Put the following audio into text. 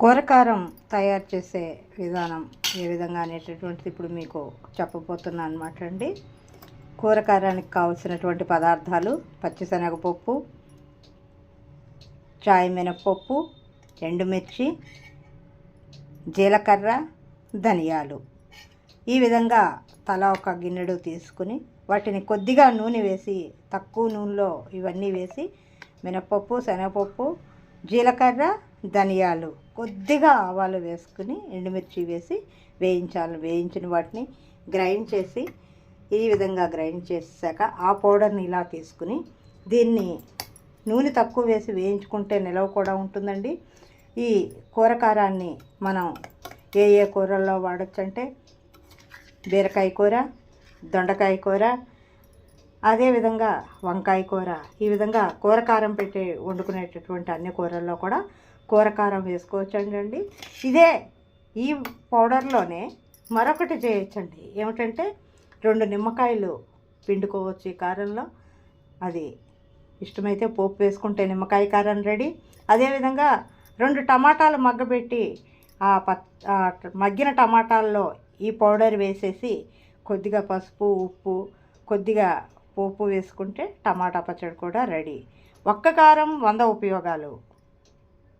కూరకారం తయారు చేసే విధానం ఏ విధంగా అనేటటువంటిది ఇప్పుడు మీకు చెప్పబోతున్నాను అనమాట అండి. కూరకారానికి కావలసినటువంటి పదార్థాలు: పచ్చిశనగపప్పు, చాయ్ మినపప్పు, ఎండుమిర్చి, జీలకర్ర, ధనియాలు. ఈ విధంగా తలా ఒక గిన్నెడు తీసుకుని వాటిని కొద్దిగా నూనె వేసి, తక్కువ నూనెలో ఇవన్నీ వేసి, మినపప్పు, శనగపప్పు, జీలకర్ర, ధనియాలు, కొద్దిగా ఆవాలు వేసుకుని ఎండుమిర్చి వేసి వేయించిన వాటిని గ్రైండ్ చేసి, ఈ విధంగా గ్రైండ్ చేసాక ఆ పౌడర్ని ఇలా తీసుకుని దీన్ని నూనె తక్కువ వేసి వేయించుకుంటే నిలవ కూడా ఉంటుందండి. ఈ కూరకారాన్ని మనం ఏ కూరల్లో వాడచ్చు అంటే బీరకాయ కూర, దొండకాయ కూర, అదేవిధంగా వంకాయ కూర, ఈ విధంగా కూరకారం పెట్టి వండుకునేటటువంటి అన్ని కూరల్లో కూడా కూరకారం వేసుకోవచ్చండి. ఈ పౌడర్లోనే మరొకటి చేయొచ్చండి. ఏమిటంటే 2 నిమ్మకాయలు పిండుకోవచ్చు ఈ కారంలో. అది ఇష్టమైతే పోపు వేసుకుంటే నిమ్మకాయ కారం రెడీ. అదేవిధంగా 2 టమాటాలు మగ్గబెట్టి మగ్గిన టమాటాల్లో ఈ పౌడర్ వేసేసి కొద్దిగా పసుపు, ఉప్పు, కొద్దిగా పోపు వేసుకుంటే టమాటా పచ్చడి కూడా రెడీ. ఒక్క కారం 100 ఉపయోగాలు.